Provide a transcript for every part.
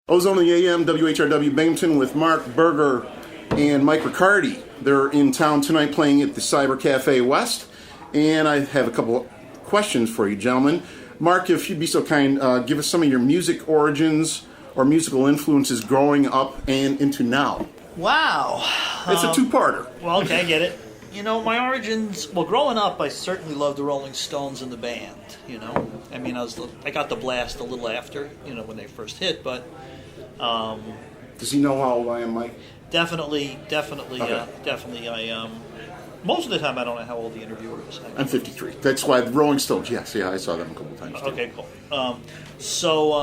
Ozone the AM, WHRW Binghamton with Marc Berger and Mike Riccardi. They're in town tonight playing at the Cyber Cafe West. And I have a couple of questions for you, gentlemen. Marc, if you'd be so kind, give us some of your music origins or musical influences growing up and into now. Wow. It's a two-parter. Well, okay, I get it. You know, my origins, well, growing up, I certainly loved the Rolling Stones and the band, you know. I mean, I got the blast a little after, you know, when they first hit, but... Does he know how old I am, Mike? Definitely, Okay. most of the time I don't know how old the interviewer is. I'm 53. That's why the Rolling Stones, yes, yeah, I saw them a couple of times too. Okay, cool. So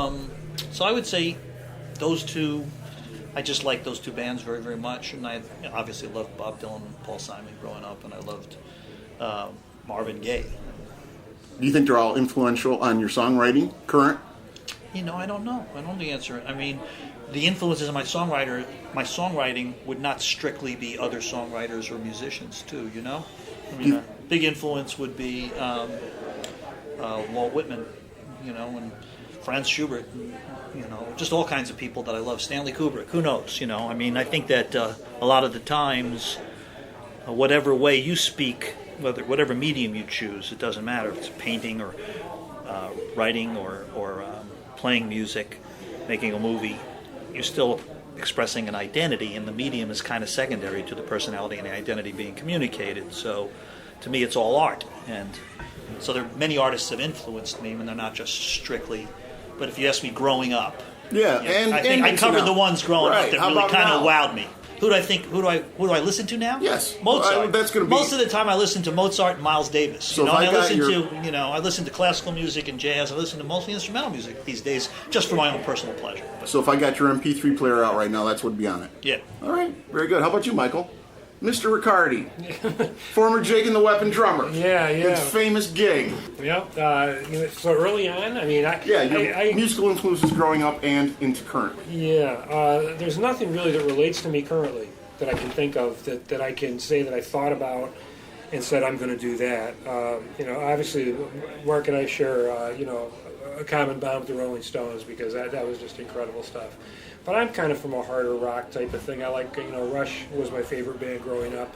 I would say those two, I just like those two bands very, very much. And I obviously loved Bob Dylan and Paul Simon growing up, and I loved Marvin Gaye. Do you think they're all influential on your songwriting, current? You know, I don't know. I don't know the answer. I mean, the influences of my songwriting would not strictly be other songwriters or musicians too, you know? I mean, a big influence would be Walt Whitman, you know, and Franz Schubert, and, you know, just all kinds of people that I love. Stanley Kubrick, who knows, you know? I mean, I think that a lot of the times, whatever way you speak, whatever medium you choose, it doesn't matter if it's painting or writing or playing music, making a movie, you're still expressing an identity, and the medium is kind of secondary to the personality and the identity being communicated. So to me, it's all art. And so there are many artists that influenced me, and they're not just strictly, but if you ask me growing up, Yeah, you know, and I think I covered now. the ones growing Right. up that How really about kind of now? wowed me. Who do I listen to now? Yes. Mozart. That's gonna be- Most of the time I listen to Mozart and Miles Davis. So You know, if I and got I listen to classical music and jazz. I listen to mostly instrumental music these days, just for my own personal pleasure. So if I got your MP3 player out right now, that's what would be on it. Yeah. All right, very good. How about you, Michael? Mr. Riccardi, former Jake and the Weapon drummer. Yeah. His famous gig. Yep. So early on, I mean, Your musical influences growing up and into current. there's nothing really that relates to me currently that I can think of that I can say that I thought about and said I'm going to do that. You know, obviously, Marc and I share, a common bond with the Rolling Stones because that was just incredible stuff. But I'm kind of from a harder rock type of thing. I like, Rush was my favorite band growing up.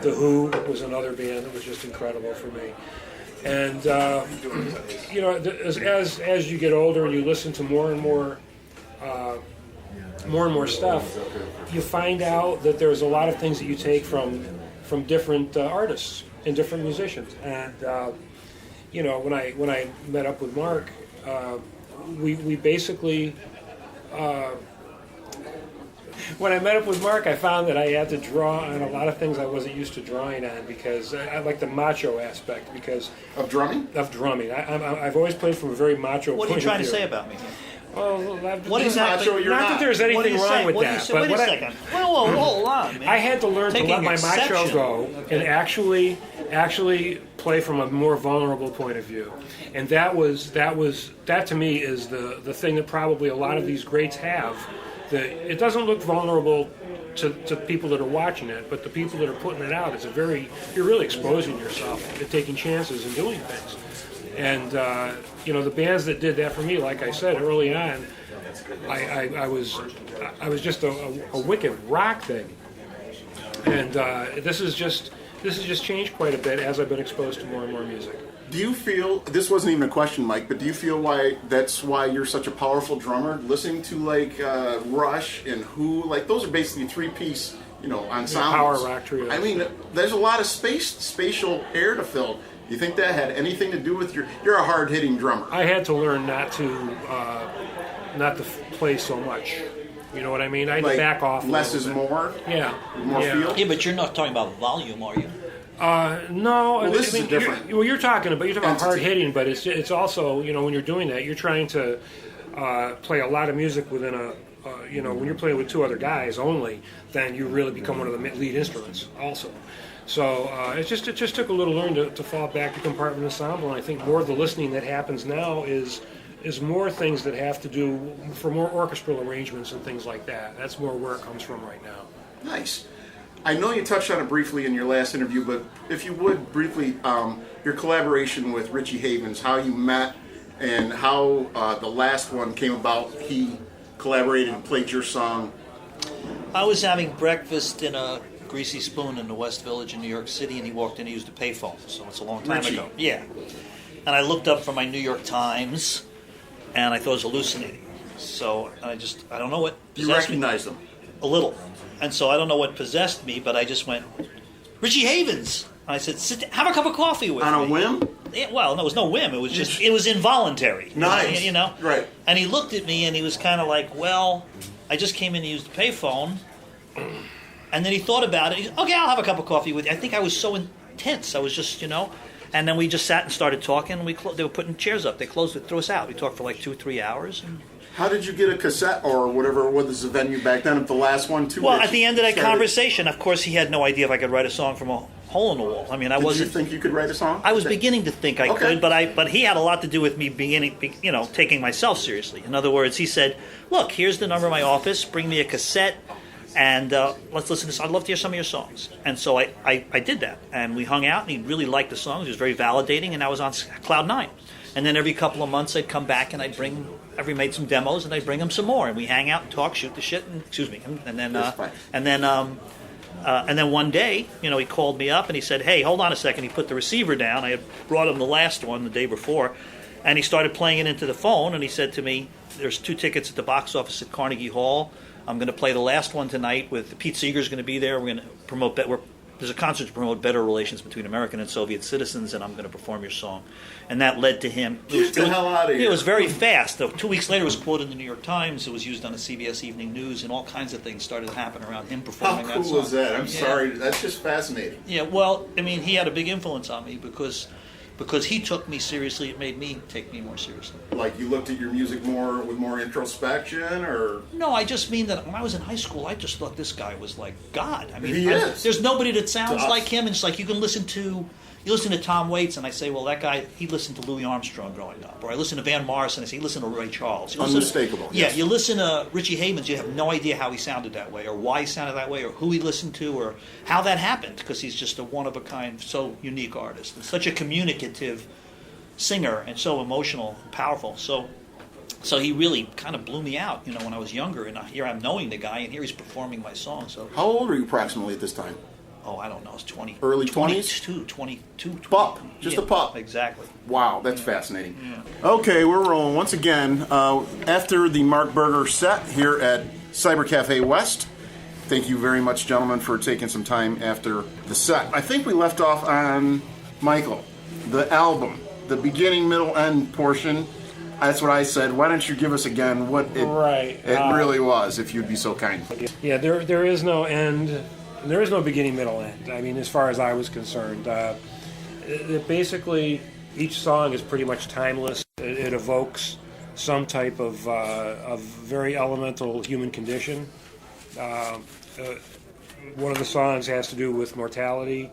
The Who was another band that was just incredible for me. And, as you get older and you listen to more and more stuff, you find out that there's a lot of things that you take from different artists and different musicians. And, when I met up with Marc, we basically... when I met up with Marc, I found that I had to draw on a lot of things I wasn't used to drawing on because I like the macho aspect because Of drumming? of drumming. I've always played from a very macho What point are you trying of to view. say about me? Well, What He's exactly? macho, you're not that not. there's What are anything you wrong saying? with What do you that, say? but Wait a second. Whoa, hold on, man. I had to learn to Taking let my macho exception. go and actually play from a more vulnerable point of view, and that to me is the thing that probably a lot of these greats have. That it doesn't look vulnerable to people that are watching it, but the people that are putting it out, you're really exposing yourself to taking chances and doing things. And the bands that did that for me, like I said early on, I was just a wicked rock thing, and this has just changed quite a bit as I've been exposed to more and more music. Do you feel, this wasn't even a question, Mike, but do you feel that's why you're such a powerful drummer? Listening to like Rush and Who, like those are basically three-piece, ensembles. Power rock trios. I mean, there's a lot of spatial air to fill. Do you think that had anything to do with you're a hard-hitting drummer? I had to learn not to play so much. You know what I mean? I had to back off. Less is more. Yeah. More feel. Yeah, but you're not talking about volume, are you? No. Well, this is different. You're talking about entity. hard hitting, but it's also when you're doing that, you're trying to play a lot of music within when you're playing with two other guys only, then you really become one of the lead instruments also. So it just took a little learning to fall back to compartment ensemble, and I think more of the listening that happens now is more things that have to do for more orchestral arrangements and things like that. That's more where it comes from right now. Nice. I know you touched on it briefly in your last interview, but if you would briefly, your collaboration with Richie Havens, how you met, and how the last one came about. He collaborated and played your song? I was having breakfast in a Greasy Spoon in the West Village in New York City, and he walked in. He used a payphone, so it's a long time Richie. ago. Yeah, and I looked up from my New York Times, and I thought it was hallucinating. So I don't know what You possessed recognized them. me a little, and so I don't know what possessed me, but I just went, Richie Havens. And I said, sit down, have a cup of coffee with me. On a whim? Yeah, well, no, it was no whim. It was just, it was involuntary. Nice. You know? Right. And he looked at me and he was kind of like, well, I just came in to use the payphone. And then he thought about it. He said, okay, I'll have a cup of coffee with you. I think I was so intense. I was just, And then we just sat and started talking. And they were putting chairs up. They closed it, threw us out. We talked for like 2-3 hours. And How did you get a cassette or whatever was the venue back then? If the last one, too. well, at the end of that conversation, of course, he had no idea if I could write a song from a hole in the wall. I mean, Did you think you could write a song? I was beginning to think I Okay. could, but he had a lot to do with me taking myself seriously. In other words, he said, "Look, here's the number of my office. Bring me a cassette, and let's listen to this. I'd love to hear some of your songs." And so I did that, and we hung out, and he really liked the songs. It was very validating, and I was on cloud nine. And then every couple of months, I'd come back and we made some demos, and I'd bring him some more, and we hang out and talk, shoot the shit, and then one day, he called me up and he said, "Hey, hold on a second." He put the receiver down. I had brought him the last one the day before, and he started playing it into the phone. And he said to me, "There's 2 tickets at the box office at Carnegie Hall. I'm going to play the last one tonight with Pete Seeger's going to be there. We're going to promote there's a concert to promote better relations between American and Soviet citizens, and I'm going to perform your song." And that led to him. Get the hell out of here. It was very fast. 2 weeks later, it was quoted in the New York Times. It was used on the CBS Evening News, and all kinds of things started to happen around him How performing that song. cool is that? I'm Yeah. sorry. That's just fascinating. Yeah, well, I mean, he had a big influence on me because he took me seriously. It made me take me more seriously. Like you looked at your music with more introspection, or No, I just mean that when I was in high school, I just thought this guy was like God. I mean, He is. There's nobody that sounds To us. like him. And it's like you listen to Tom Waits, and I say, well, that guy, he listened to Louis Armstrong growing up. Or I listen to Van Morrison, and I say, he listened to Ray Charles. You listen Unmistakable, Yeah, yes. you listen to Richie Havens, you have no idea how he sounded that way, or why he sounded that way, or who he listened to, or how that happened, because he's just a one-of-a-kind, so unique artist, and such a communicative singer, and so emotional and powerful. So he really kind of blew me out, when I was younger, and here I'm knowing the guy, and here he's performing my song. So, how old were you approximately at this time? I don't know, it's 20. Early 20s? 22. Pup, just a pup. Exactly. Wow, that's fascinating. Yeah. Okay, we're rolling once again. After the Marc Berger set here at Cyber Cafe West. Thank you very much, gentlemen, for taking some time after the set. I think we left off on Michael, the album, the beginning, middle, end portion. That's what I said. Why don't you give us again what it really was, if you'd be so kind. Yeah, there is no end. There is no beginning, middle, end. I mean, as far as I was concerned, basically each song is pretty much timeless. It evokes some type of very elemental human condition. One of the songs has to do with mortality.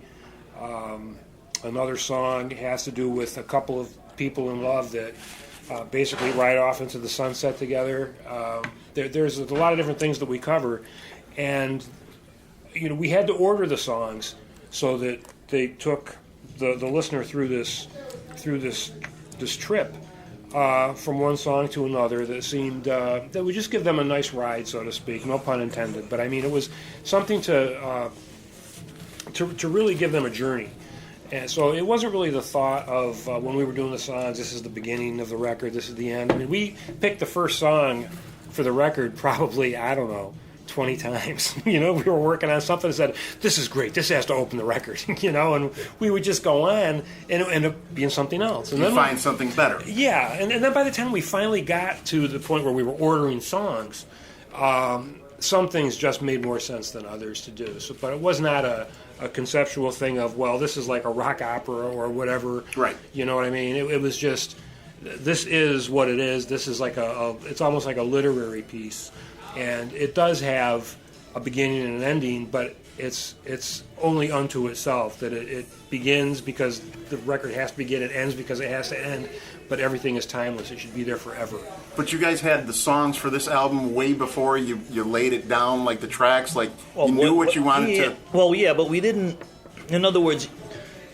Another song has to do with a couple of people in love that basically ride off into the sunset together. There's a lot of different things that we cover, and we had to order the songs so that they took the listener through this trip from one song to another that seemed that would just give them a nice ride, so to speak. No pun intended, but I mean it was something to really give them a journey. And so it wasn't really the thought of when we were doing the songs, this is the beginning of the record, this is the end. I mean, we picked the first song for the record probably, I don't know, 20 times. We were working on something and said, this is great, this has to open the record, and we would just go on and it would end up being something else. And You then find something better. Yeah, and then by the time we finally got to the point where we were ordering songs, some things just made more sense than others to do. So, but it was not a conceptual thing of, well, this is like a rock opera or whatever. Right. You know what I mean? It was just, this is what it is. This is like it's almost like a literary piece. And it does have a beginning and an ending, but it's only unto itself, that it begins because the record has to begin, it ends because it has to end, but everything is timeless. It should be there forever. But you guys had the songs for this album way before you laid it down, like the tracks, like you knew what you wanted to... Well, yeah, but we didn't... In other words,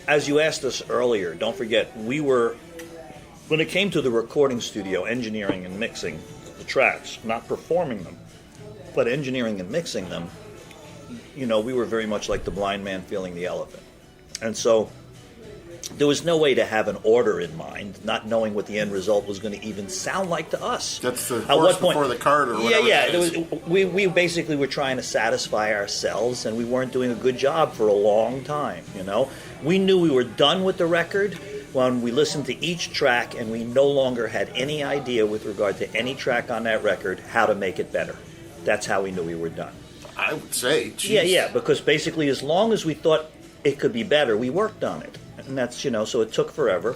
as you asked us earlier, don't forget, when it came to the recording studio, engineering and mixing, the tracks, not performing them, but engineering and mixing them, we were very much like the blind man feeling the elephant. And so there was no way to have an order in mind, not knowing what the end result was going to even sound like to us. That's the horse before the cart or whatever. We basically were trying to satisfy ourselves, and we weren't doing a good job for a long time, We knew we were done with the record when we listened to each track, and we no longer had any idea with regard to any track on that record how to make it better. That's how we knew we were done. I would say, geez. Yeah, because basically as long as we thought it could be better, we worked on it. And that's, so it took forever.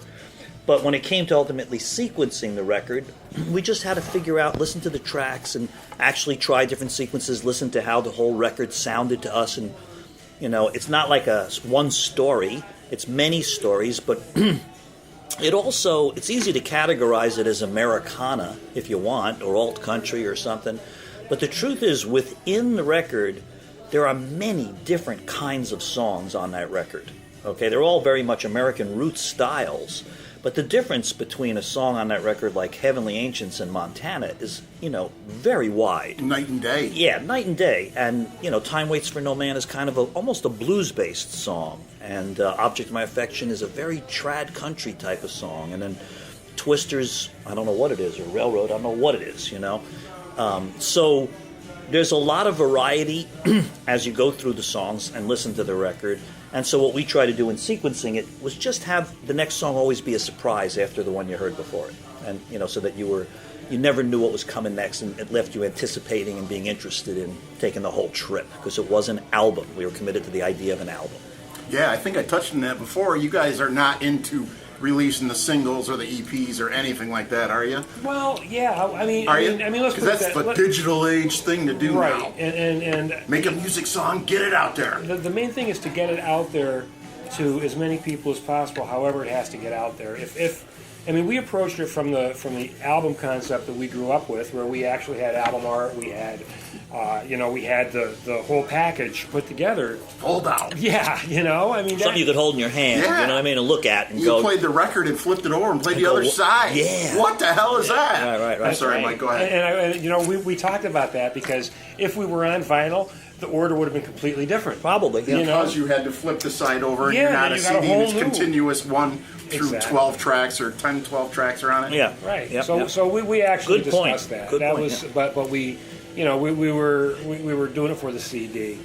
But when it came to ultimately sequencing the record, we just had to figure out, listen to the tracks and actually try different sequences, listen to how the whole record sounded to us. And, it's not like one story. It's many stories, but it's easy to categorize it as Americana, if you want, or alt country or something. But the truth is, within the record, there are many different kinds of songs on that record. Okay, they're all very much American roots styles, but the difference between a song on that record like Heavenly Ancients and Montana is, very wide. Night and day. Yeah, night and day. And, Time Waits for No Man is kind of almost a blues-based song, and Object of My Affection is a very trad country type of song, and then Twisters, I don't know what it is, or Railroad, I don't know what it is, So there's a lot of variety as you go through the songs and listen to the record. And so what we try to do in sequencing it was just have the next song always be a surprise after the one you heard before it. And, so that you never knew what was coming next, and it left you anticipating and being interested in taking the whole trip, because it was an album. We were committed to the idea of an album. Yeah, I think I touched on that before. You guys are not into releasing the singles or the EPs or anything like that, are you? Well, yeah. Let's put that's the digital age thing to do right. now. And make a music song, get it out there. The main thing is to get it out there to as many people as possible. However, it has to get out there. We approached it from the album concept that we grew up with, where we actually had album art. We had, we had the whole package put together. Fold out. Yeah, something you could hold in your hand. Yeah. You know what I mean, and look at and you go. You played the record and flipped it over and played the other side. Yeah. What the hell is that? Right. I'm sorry, Mike. Go ahead. And we talked about that because if we were on vinyl, the order would have been completely different. Probably. Because you had to flip the side over, and you're not a CD that's continuous one through 12 tracks or 10, 12 tracks are on it. Yeah. Right. Yep, So we actually Good point. discussed that. Good that point, was yeah. but we we were doing it for the CD.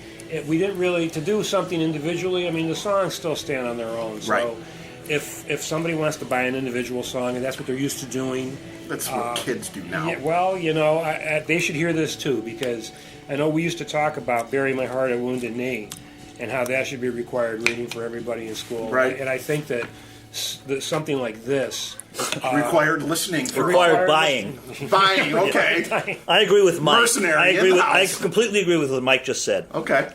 We didn't really to do something individually. The songs still stand on their own. So right. if somebody wants to buy an individual song and that's what they're used to doing, that's what kids do now. Yeah, well, they should hear this too, because I know we used to talk about Bury My Heart, a Wounded Knee, and how that should be required reading for everybody in school. Right. And I think that something like this required listening, required buying. Buying, okay. I agree with Mike. Mercenary. I completely agree with what Mike just said. Okay.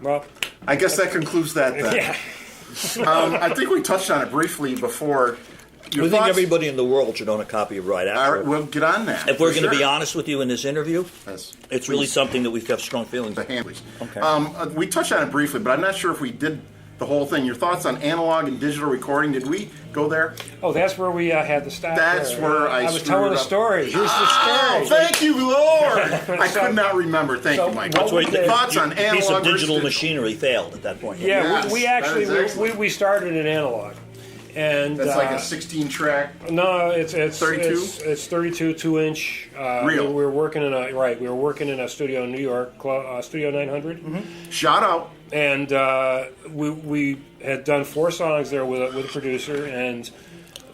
Well, I guess that concludes that then. Yeah. I think we touched on it briefly before. I think everybody in the world should own a copy of Right After. All right, we'll get on that. If we're going to be honest with you in this interview, it's really something that we have strong feelings about. Okay. We touched on it briefly, but I'm not sure if we did the whole thing. Your thoughts on analog and digital recording? Did we go there? Oh, that's where we had the stop. That's there. where I was telling a story. Here's the story. Thank you, Lord. I could not remember. Thank you, Mike. That's where thoughts on analog piece of digital versus machinery failed at that point. Yeah, Yes, we actually we started in analog. And that's like a 16-track. No, it's 32. It's 32 2-inch. Real. We were working in a studio in New York, Studio 900. Mm-hmm. Shout out. And we had done 4 songs there with a producer, and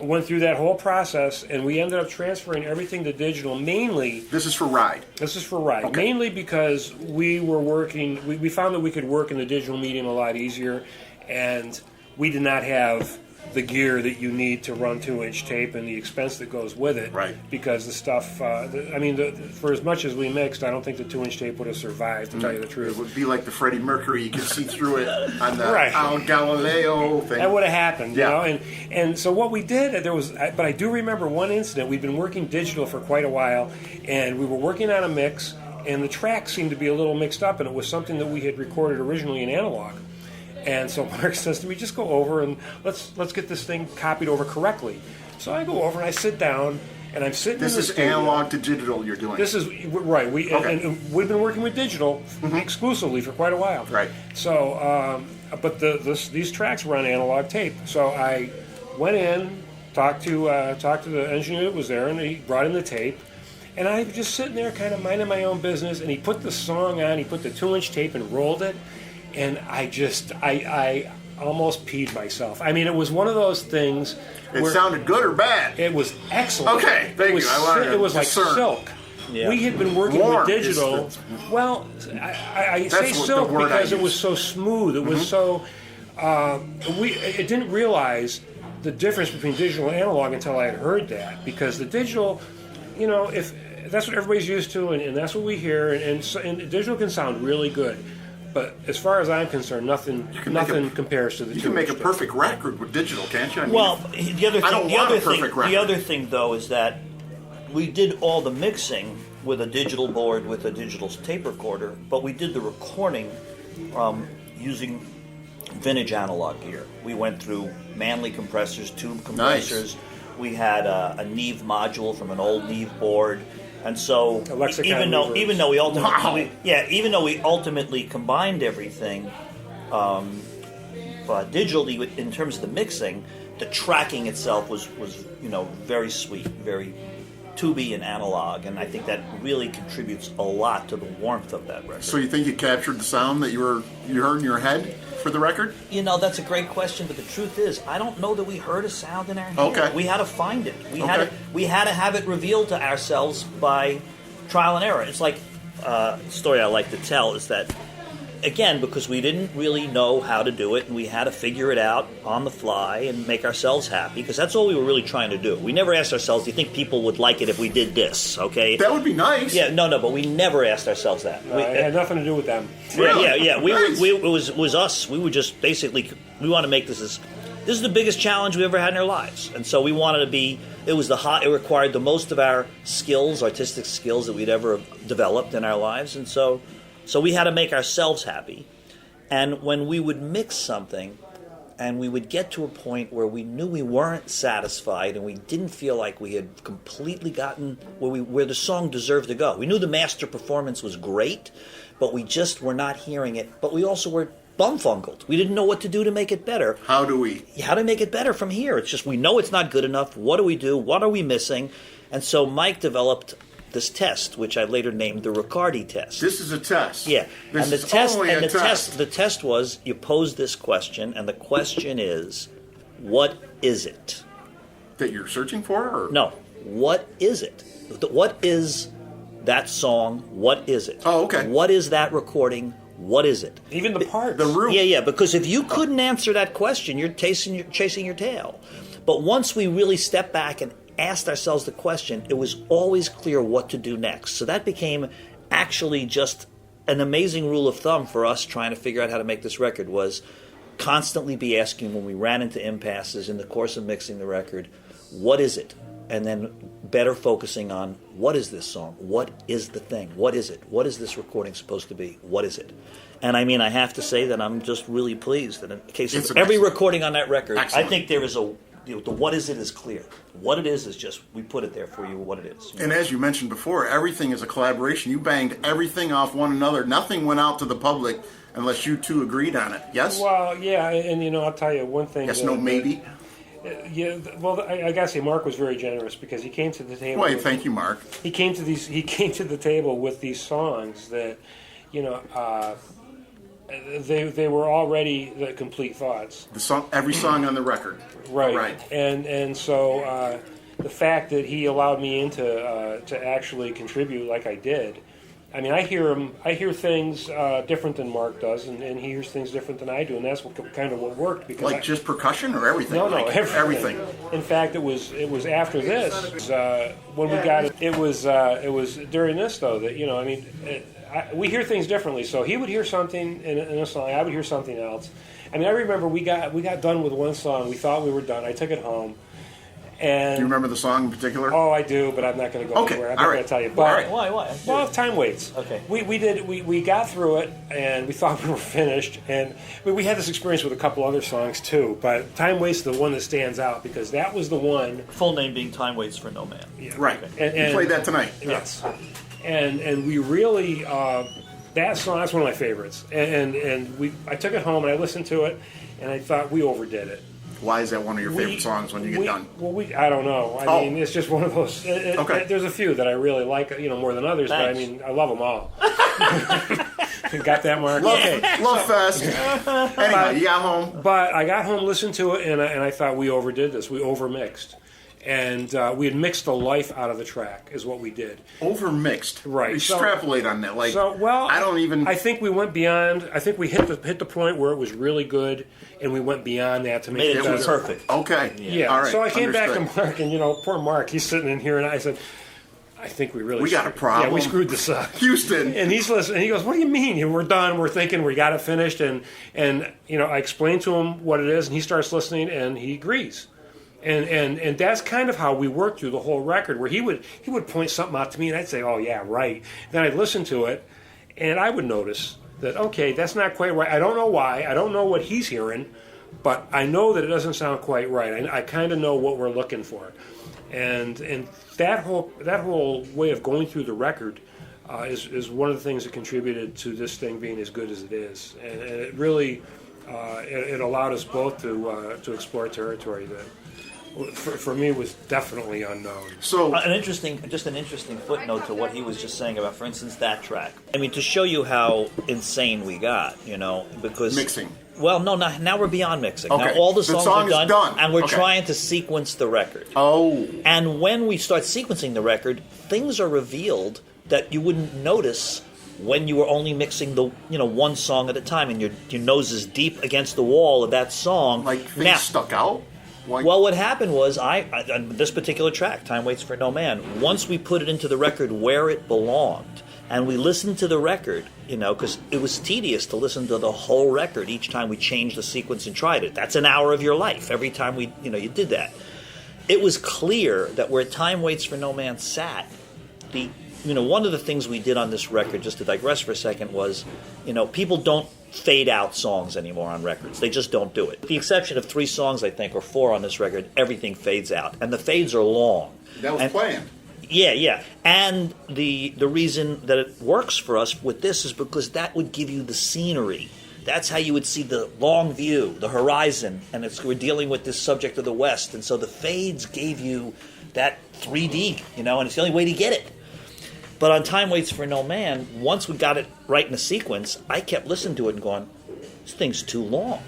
went through that whole process, and we ended up transferring everything to digital. Mainly, this is for Ride. Okay. Mainly because we were working. We found that we could work in the digital medium a lot easier, and we did not have the gear that you need to run 2-inch tape and the expense that goes with it. Right. Because the stuff, for as much as we mixed, I don't think the 2-inch tape would have survived, to tell you the truth. It would be like the Freddie Mercury. You could see through it on the Right. Galileo thing. That would have happened, Yeah. you know. And so what we did, but I do remember one incident. We'd been working digital for quite a while, and we were working on a mix, and the tracks seemed to be a little mixed up, and it was something that we had recorded originally in analog. And so Marc says to me, just go over and let's get this thing copied over correctly. So I go over and I sit down, And I'm sitting This in the is studio. analog to digital you're doing. This is right. And we've been working with digital exclusively for quite a while. Right. So, but these tracks were on analog tape. So I went in, talked to the engineer that was there, and he brought in the tape. And I was just sitting there, kind of minding my own business. And he put the song on. He put the 2-inch tape and rolled it. And I almost peed myself. I mean, it was one of those things. It sounded good or bad? It was excellent. Okay, thank you. I wanted to It was like discern. silk. Yeah. We had been working Warm with is digital. Well, I say That's what silk the word I because it was use. so smooth. It was so. It didn't realize the difference between digital and analog until I had heard that, because the digital, if that's what everybody's used to, and that's what we hear, and digital can sound really good. But as far as I'm concerned, nothing compares to the. You can make a stuff. perfect record with digital, can't you? I mean, Well, the other I don't thing, want a perfect record. the other thing though is that we did all the mixing with a digital board with a digital tape recorder, but we did the recording using vintage analog gear. We went through Manley compressors, tube compressors. We had a Neve module from an old Neve board. And so, Lexicon even though we ultimately, Wow. even though we ultimately combined everything digitally in terms of the mixing, the tracking itself was very sweet, very tubey and analog, and I think that really contributes a lot to the warmth of that record. So you think you captured the sound that you heard in your head for the record? That's a great question, but the truth is, I don't know that we heard a sound in our head. Okay. We had to find it. We Okay. had to have it revealed to ourselves by trial and error. It's like a story I like to tell is that, again, because we didn't really know how to do it, and we had to figure it out on the fly and make ourselves happy, because that's all we were really trying to do. We never asked ourselves, do you think people would like it if we did this? Okay. That would be nice. Yeah, no, but we never asked ourselves that. It had nothing to do with them. Really? Yeah. Nice. It was us. We were just basically, we want to make this is the biggest challenge we ever had in our lives, and so we wanted to be. It required the most of our skills, artistic skills that we'd ever developed in our lives, and so we had to make ourselves happy. And when we would mix something, and we would get to a point where we knew we weren't satisfied, and we didn't feel like we had completely gotten where the song deserved to go. We knew the master performance was great, but we just were not hearing it. But we also were bumfunkled. We didn't know what to do to make it better. How to make it better from here? It's just we know it's not good enough. What do we do? What are we missing? And so Mike developed this test, which I later named the Riccardi test. This is a test. Yeah, This and the is test only and a the test. The test was you pose this question, and the question is, what is it? That you're searching for? Or? No, what is it? What is that song? What is it? Oh, okay. What is that recording? What is it? Even the parts. The root. Yeah, because if you couldn't answer that question, you're chasing your tail. But once we really stepped back and asked ourselves the question, it was always clear what to do next. So that became actually just an amazing rule of thumb for us trying to figure out how to make this record, was constantly be asking when we ran into impasses in the course of mixing the record, what is it? And then better focusing on, what is this song? What is the thing? What is it? What is this recording supposed to be? What is it? And I mean, I have to say that I'm just really pleased that in the case of every recording on that record, Excellent. I think there is the what is it is clear. What it is just, we put it there for you, what it is. And as you mentioned before, everything is a collaboration. You banged everything off one another. Nothing went out to the public unless you two agreed on it. Yes? Well, yeah, and I'll tell you one thing. Yes, no, maybe. Yeah, well, I gotta say, Mark was very generous because he came to the table. Wait, thank you, Mark. He came to the table with these songs that, they were already the complete thoughts. Every song on the record. Right. Right. And so the fact that he allowed me in to actually contribute like I did. I mean, I hear things different than Mark does, and he hears things different than I do, and that's kind of what worked. Because Just percussion or everything? No, Like everything. In fact, it was after this when we got it. It was during this though that we hear things differently. So he would hear something in a song, I would hear something else. I mean, I remember we got done with one song. We thought we were done. I took it home, And Do you remember the song in particular? Oh, I do, but I'm not going to go Okay, anywhere. I'm all not right. going to tell you. All But right. Why? well, time waits. Okay. We got through it, and we thought we were finished. And we had this experience with a couple other songs too. But time waits is the one that stands out because that was the one. Full name being Time Waits for No Man. Yeah. Right. And You played that tonight. Yes. And we really that song. That's one of my favorites. And I took it home and I listened to it, and I thought we overdid it. Why is that one of your favorite songs when you get done? Well, I don't know. I mean, it's just one of those. Okay. There's a few that I really like, more than others. Thanks. But I mean, I love them all. Got that, Mark? Love, Okay. love fest. Anyway, you got home. But I got home, listened to it, and I thought we overdid this. We overmixed. And we had mixed the life out of the track, is what we did. Overmixed. Right. Extrapolate on that. I don't even. I think we went beyond. I think we hit the point where it was really good, and we went beyond that to make Made it it better. perfect. Okay. Yeah. All right. So I came back to Understood. Mark, and poor Mark, he's sitting in here, and I said, I think we really We got a problem. Yeah, we screwed this up. Houston. And he's listening. He goes, "What do you mean? We're done. We're thinking we got it finished." And I explained to him what it is, and he starts listening, and he agrees. And that's kind of how we worked through the whole record, where he would point something out to me, and I'd say, "Oh yeah, right." Then I'd listen to it, and I would notice that, okay, that's not quite right. I don't know why. I don't know what he's hearing, but I know that it doesn't sound quite right. I kind of know what we're looking for, and that whole way of going through the record is one of the things that contributed to this thing being as good as it is, and it really it allowed us both to explore territory that. For me, was definitely unknown. So An interesting footnote to what he was just saying about, for instance, that track. I mean, to show you how insane we got, because mixing. Well, no, now we're beyond mixing. Okay. Now all the The songs song are is done. and we're Okay. trying to sequence the record. Oh. And when we start sequencing the record, things are revealed that you wouldn't notice when you were only mixing the one song at a time, and your nose is deep against the wall of that song. Like things Now, stuck out? well, what happened was, I on this particular track, Time Waits for No Man, once we put it into the record where it belonged, and we listened to the record, because it was tedious to listen to the whole record each time we changed the sequence and tried it. That's an hour of your life every time you did that. It was clear that where Time Waits for No Man sat, one of the things we did on this record, just to digress for a second, was, people don't fade out songs anymore on records. They just don't do it. With the exception of 3 songs, I think, or 4 on this record, everything fades out. And the fades are long. That was planned. Yeah. And the reason that it works for us with this is because that would give you the scenery. That's how you would see the long view, the horizon, and we're dealing with this subject of the West. And so the fades gave you that 3D, and it's the only way to get it. But on Time Waits for No Man, once we got it right in the sequence, I kept listening to it and going, this thing's too long.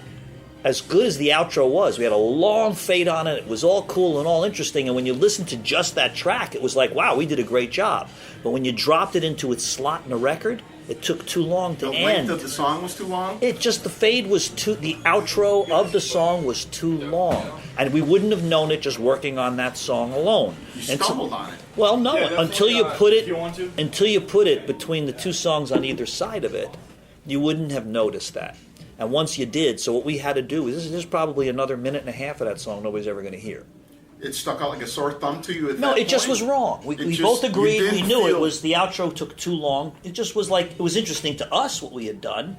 As good as the outro was, we had a long fade on it, it was all cool and all interesting, and when you listened to just that track, it was like, wow, we did a great job. But when you dropped it into its slot in a record, it took too long to The end. length of the song was too long? The fade was the outro of the song was too long. And we wouldn't have known it just working on that song alone. You stumbled on it. Well, no, Yeah, until you definitely, put if it you want to. until you put it between the 2 songs on either side of it, you wouldn't have noticed that. And once you did, so what we had to do is there's probably another minute and a half of that song nobody's ever going to hear. It stuck out like a sore thumb to you at No, that it just point? was wrong. We It both just- agreed. you We didn't knew it feel- was the outro took too long. It just was like it was interesting to us what we had done,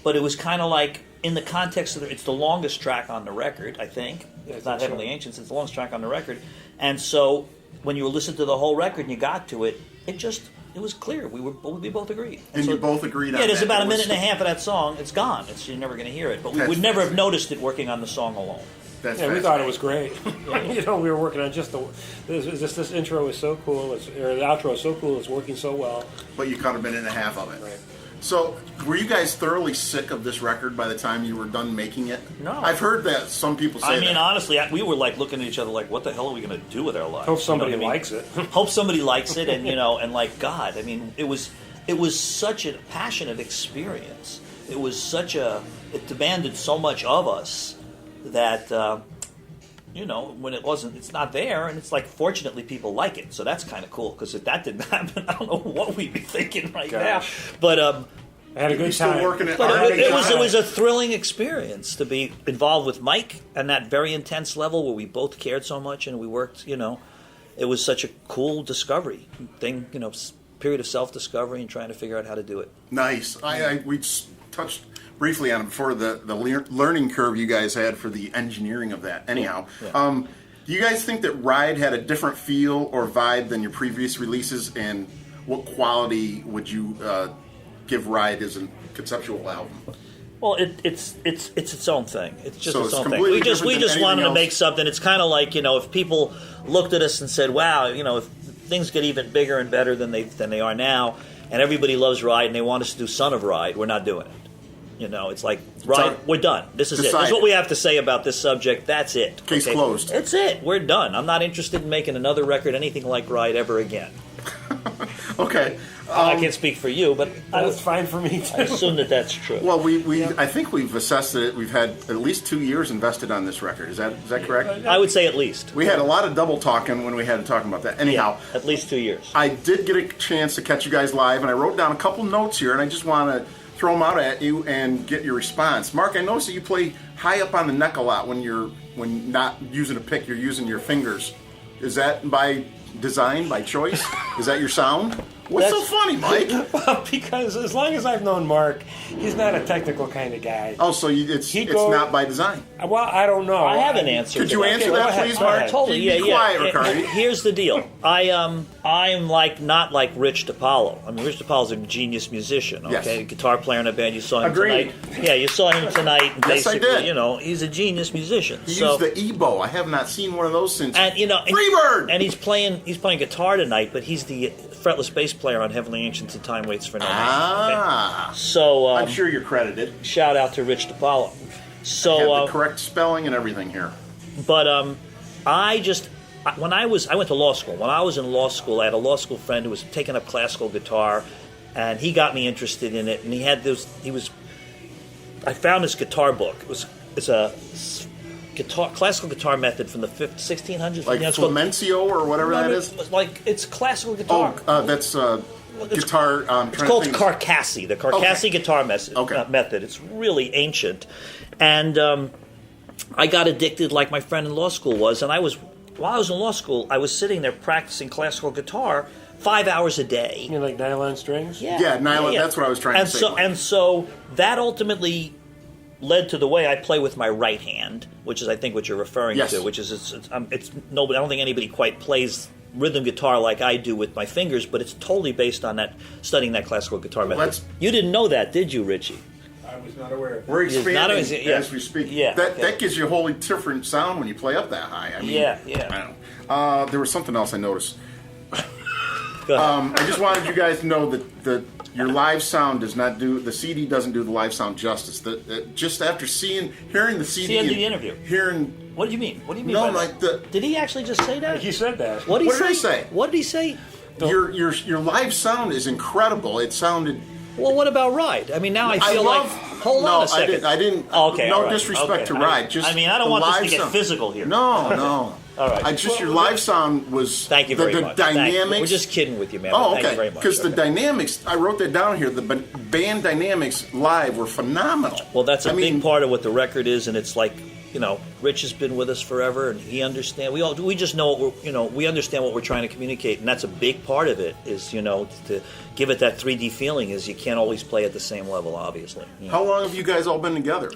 but it was kind of like in the context of it's the longest track on the record. I think it's not Heavenly Ancients. It's the longest track on the record, and so when you were listening to the whole record and you got to it, it was clear. We both agreed. And so, you both agreed on yeah, there's that. about It a was- minute and a half of that song. It's gone. You're never going to hear it. But we That's would never have fascinating. noticed it working on the song alone. That's Yeah, we fascinating. thought it was great. We were working on just this intro is so cool, or the outro is so cool, it's working so well. But you caught a minute and a half of it. Right. So, were you guys thoroughly sick of this record by the time you were done making it? No. I've heard that some people say I mean, that. honestly, we were like looking at each other like, what the hell are we going to do with our lives? Hope somebody You know what I mean? likes it. Hope somebody likes it, and and like God, I mean, it was such a passionate experience. It demanded so much of us that when it's not there, and it's like fortunately people like it, so that's kind of cool because if that didn't happen, I don't know what we'd be thinking right Gosh. now. I had a good You still time. working at But art? it It was a thrilling experience to be involved with Mike and that very intense level where we both cared so much and we worked. It was such a cool discovery thing. Period of self-discovery and trying to figure out how to do it. Nice. We just touched briefly on it before, the learning curve you guys had for the engineering of that. Anyhow, Yeah. Do you guys think that Ride had a different feel or vibe than your previous releases, and what quality would you give Ride as a conceptual album? Well, it's its own thing. It's just So its it's own thing. completely We just different than wanted to anything make else? something. It's kind of like if people looked at us and said, "Wow, if things get even bigger and better than they are now, and everybody loves Ride and they want us to do Son of Ride, we're not doing it." It's like Ride. We're done. This is it. This is Decided. what we have to say about this subject. That's it. Case closed. That's it. We're done. I'm not interested in making another record anything like Ride ever again. Okay. I can't speak for you, but That's fine for me, I too. assume that that's true. Well, I think we've assessed it. We've had at least 2 years invested on this record. Is that correct? I would say at least. We had a lot of double talking when we had to talk about that. Anyhow, At least 2 years. I did get a chance to catch you guys live, and I wrote down a couple notes here, and I just want to throw them out at you and get your response. Mark, I noticed that you play high up on the neck a lot when not using a pick, you're using your fingers. Is that by design, by choice? Is that your sound? What's so funny, Mike? Because as long as I've known Mark, he's not a technical kind of guy. Oh, so it's He goes- not by design. Well, I don't know. I have an answer. Could to you that. answer go that, ahead, please, go Mark? ahead. Totally, Be yeah. quiet, Ricardi. Here's the deal. I'm not like Rich DiPaolo. I mean, Rich DiPaolo's a genius musician. Okay, Yes. Guitar player in a band. You saw him Agreed. tonight. Yeah, you saw him tonight. And Yes, I basically, did. he's a genius musician. He so, used the EBO. I have not seen one of those since and Freebird. and he's playing guitar tonight, but he's the fretless bass player on Heavenly Ancient and Time Waits for No Man. Ah, So I'm sure you're credited. shout out to Rich DiPaolo. Have So the correct spelling and everything here. But when I went to law school. When I was in law school, I had a law school friend who was taking up classical guitar, and he got me interested in it. And I found this guitar book. It's a classical guitar method from the 1600s. Like it's called- Flamencio or whatever that is. It's classical guitar. That's guitar. It's called Carcassi, the Carcassi guitar method. It's really ancient. And I got addicted like my friend in law school was. And while I was in law school, I was sitting there practicing classical guitar 5 hours a day. You mean like nylon strings? Yeah, nylon, that's what I was trying to say, Mike. And so that ultimately led to the way I play with my right hand, which is, I think, what you're referring Yes. to, which is it's nobody. I don't think anybody quite plays rhythm guitar like I do with my fingers, but it's totally based on studying that classical guitar method. You didn't know that, did you, Richie? I was not aware of that. We're It's not expanding always- yeah. as we speak. Yeah, That gives you a wholly different sound when you play up that high. I mean, Yeah. I don't know. There was something else I noticed. Go ahead. I just wanted you guys to know that your live sound does not the CD doesn't do the live sound justice. Just after hearing the CD, See, I did the interview. Hearing What do you mean? What do you mean? no, by like that? Did he actually just say that? He said that. What did What did he say? What did he say? your live sound is incredible. It sounded. Well, what about Ride? I mean, now I feel love, like. Hold on a second. I didn't. Oh, okay. No all right. disrespect Okay. to Ride. Just I mean, I don't the want this live to get sound. physical here. No. All right. Your live sound was. Thank you very the much. Thank you. dynamics. We're just kidding with you, man. Oh, Thank you okay. very much. Because the Okay. dynamics, I wrote that down here. The band dynamics live were phenomenal. Well, that's a I big mean, part of what the record is, and it's like, Rich has been with us forever, and he understands. We just know what we understand what we're trying to communicate, and that's a big part of it. Is to give it that 3D feeling. Is you can't always play at the same level, obviously. How long have you guys all been together?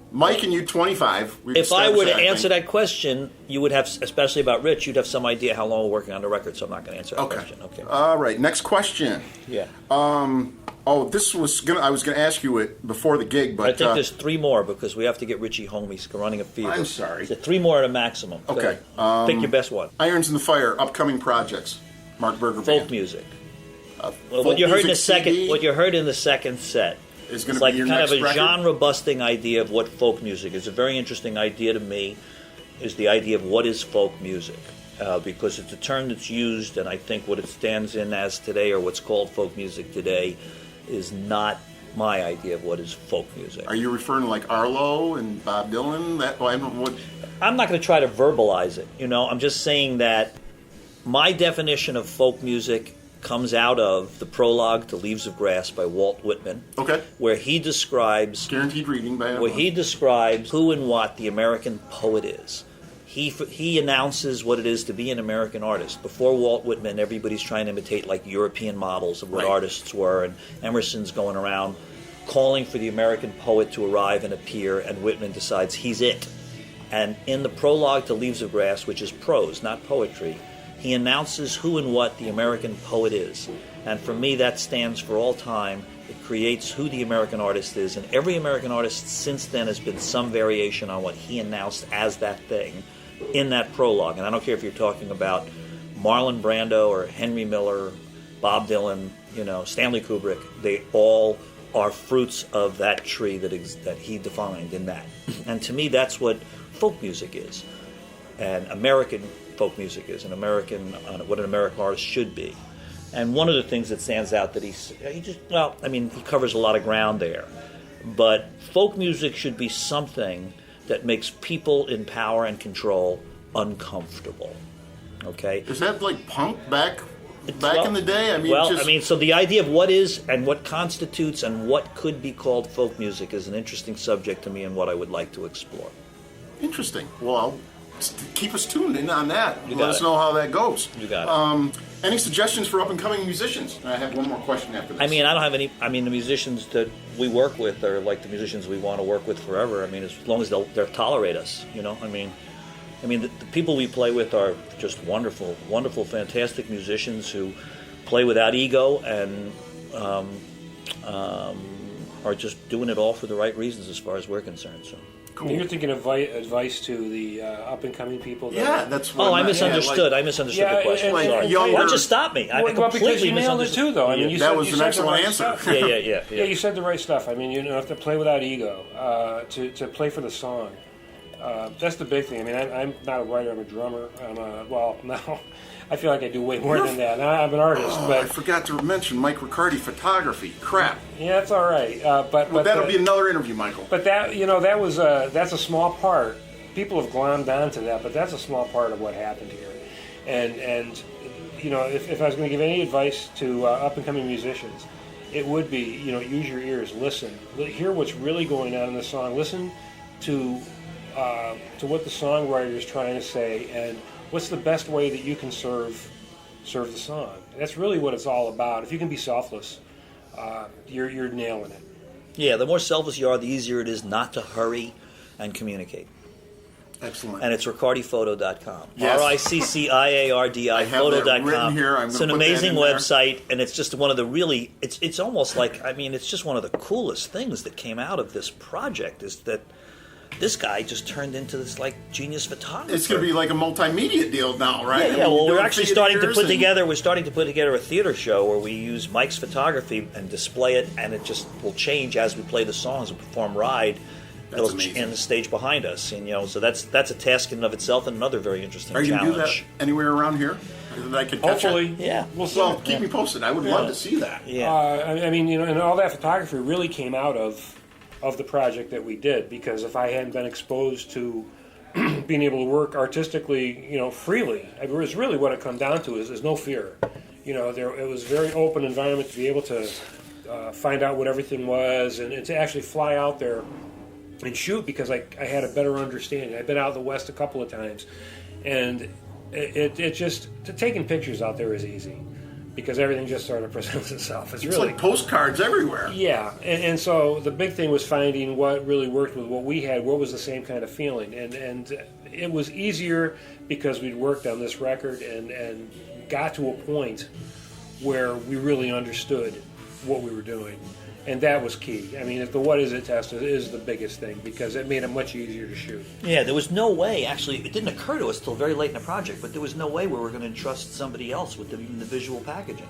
Mike and you, 25. If I were to answer that question, you would have, especially about Rich, you'd have some idea how long we're working on the record. So I'm not going to answer that question. Okay. All right. Next question. Yeah. This was I was gonna ask you it before the gig, but I think there's 3 more because we have to get Richie home. He's running a fever. I'm sorry. So 3 more at a maximum. Go Okay. ahead. Pick your best one. Irons in the Fire, upcoming projects. Mark Berger Folk Band. music. Folk What you heard in the music second, CD what you heard in the second set, is gonna it's be like your kind of next a record? genre-busting idea of what folk music is. A very interesting idea to me is the idea of what is folk music, because it's a term that's used, and I think what it stands in as today, or what's called folk music today, is not my idea of what is folk music. Are you referring to like Arlo and Bob Dylan? I'm not going to try to verbalize it. I'm just saying that my definition of folk music comes out of the prologue to Leaves of Grass by Walt Whitman, Okay. where he describes Guaranteed reading by where he describes who and what the American poet is. He announces what it is to be an American artist. Before Walt Whitman, everybody's trying to imitate like European models of what Right. artists were, and Emerson's going around calling for the American poet to arrive and appear, and Whitman decides he's it. And in the prologue to Leaves of Grass, which is prose, not poetry, he announces who and what the American poet is. And for me, that stands for all time. It creates who the American artist is, and every American artist since then has been some variation on what he announced as that thing in that prologue. And I don't care if you're talking about Marlon Brando or Henry Miller, Bob Dylan, Stanley Kubrick. They all are fruits of that tree that he defined in that. And to me, that's what folk music is, and American folk music is, what an American artist should be. And one of the things that stands out that he covers a lot of ground there. But folk music should be something that makes people in power and control uncomfortable. Okay? Is that like punk back in the day? So the idea of what is and what constitutes and what could be called folk music is an interesting subject to me and what I would like to explore. Interesting. Well, keep us tuned in on that. You Let got us it. know how that goes. You got it. Any suggestions for up-and-coming musicians? I have one more question after this. I don't have any. The musicians that we work with are like the musicians we want to work with forever. As long as they'll tolerate us, the people we play with are just wonderful, wonderful, fantastic musicians who play without ego and are just doing it all for the right reasons as far as we're concerned. So. Cool. You're thinking of advice to the up-and-coming people? Yeah, that's what I misunderstood. I misunderstood the question. like Sorry. younger- Why'd you stop me? I Because completely you nailed it misunderstood. too, though. You That said, was you an said the excellent right answer. stuff. Yeah. You said the right stuff. You have to play without ego, to play for the song. That's the big thing. I'm not a writer. I'm a drummer. No, I feel like I do way more than that. I'm an artist, I but forgot to mention Mike Riccardi photography. Crap. yeah, it's all right. But That'll be another interview, Michael. But that was that's a small part. People have glommed onto that, but that's a small part of what happened here. And if I was going to give any advice to up and coming musicians, it would be use your ears, listen, hear what's really going on in the song, listen to what the songwriter is trying to say, and what's the best way that you can serve the song. That's really what it's all about. If you can be selfless, you're nailing it. Yeah, the more selfless you are, the easier it is not to hurry and communicate. Excellent. And it's riccardi.photo.com. Yes. RICCIARDI I have that photo.com. written here. I'm It's gonna an put that amazing in there. website, and it's just one of the really, it's almost like, it's just one of the coolest things that came out of this project is that this guy just turned into this like genius photographer. It's going to be like a multimedia deal now, right? Yeah, well, we're doing actually starting to theaters put and- together. We're starting to put together a theater show where we use Mike's photography and display it, and it just will change as we play the songs and perform "Ride." That's amazing. And the stage behind us, and so that's a task in and of itself, and another very interesting Are you going to do that challenge. anywhere around here? That I could catch Hopefully, it? Yeah. We'll see. Well, keep me posted. I would love to see that. Yeah, And all that photography really came out of the project that we did, because if I hadn't been exposed to being able to work artistically, freely, it was really what it comes down to is there's no fear. It was a very open environment to be able to find out what everything was and to actually fly out there and shoot, because I had a better understanding. I've been out in the West a couple of times, and it just taking pictures out there is easy because everything just sort of presents itself. It's It's really like postcards everywhere. yeah, and so the big thing was finding what really worked with what we had, what was the same kind of feeling. And it was easier because we'd worked on this record and got to a point where we really understood what we were doing. And that was key. The what is it test is the biggest thing because it made it much easier to shoot. yeah. There was no way. Actually, it didn't occur to us till very late in the project, but there was no way we were going to entrust somebody else with even the visual packaging.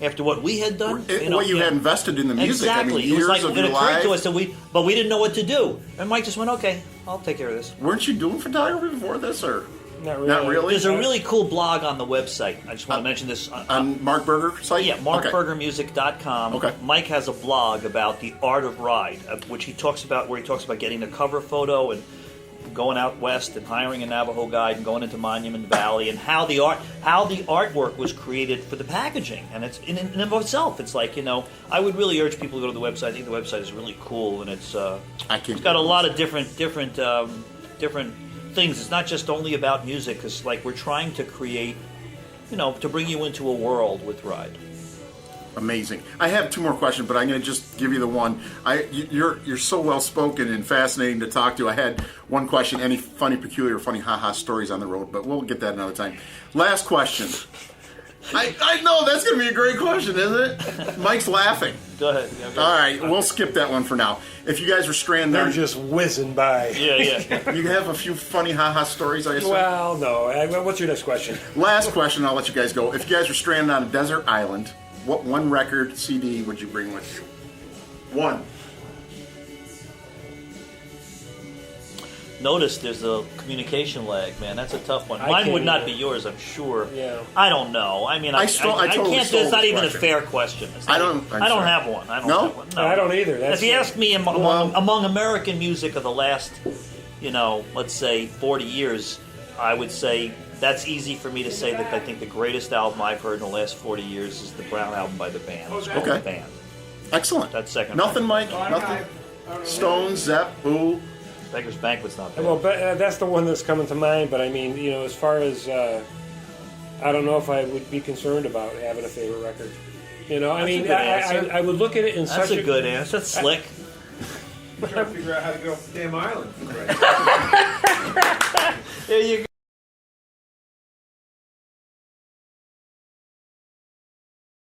After what we had done, What you had invested in the music. Exactly. Years It was like of it your occurred to life. us that but we didn't know what to do. And Mike just went, "Okay, I'll take care of this." Weren't you doing photography before this, or Not really. Not really? There's a really cool blog on the website. I just want to mention this. on Marc Berger site? Yeah, Okay. markbergermusic.com. Okay. Mike has a blog about the art of ride, which he talks about, where he talks about getting a cover photo and going out west and hiring a Navajo guide and going into Monument Valley, and how the artwork was created for the packaging, and it's in and of itself. It's like, I would really urge people to go to the website. I think the website is really cool, and it's got a lot of different things. It's not just only about music, because like we're trying to create, to bring you into a world with Ride. Amazing. I have two more questions, but I'm going to just give you the one. You're so well spoken and fascinating to talk to. I had one question: any funny, peculiar, funny, haha stories on the road? But we'll get that another time. Last question. I know that's going to be a great question, isn't it? Mike's laughing. Go ahead. Yeah, go All ahead. right, we'll skip that one for now. If you guys were stranded, They're just whizzing by. Yeah. you have a few funny, haha stories, I assume. Well, no. What's your next question? Last question, I'll let you guys go. If you guys were stranded on a desert island, what one record CD would you bring with you? One. Notice there's a communication lag, man. That's a tough one. I Mine would can't not either. be yours, I'm sure. Yeah. I don't know. I mean, I totally can't. stole It's not this even question. a fair question. It's not I don't- even- I'm I don't sorry. have one. I don't No? have one. No, I don't either. If you ask me Well- among American music of the last, let's say 40 years, I would say that's easy for me to say that I think the greatest album I've heard in the last 40 years is the Brown album by the Band. It's called Okay. The Band. Excellent. That's second. Nothing, Mike? Nothing? Stones, Zepp, Who? Beggar's Banquet's not bad. Well, but that's the one that's coming to mind. But I mean, as far as I don't know if I would be concerned about having a favorite record. I mean, good answer. I would look at it in That's such a good answer. That's slick. I'm trying to figure out how to get off the damn island. There you go.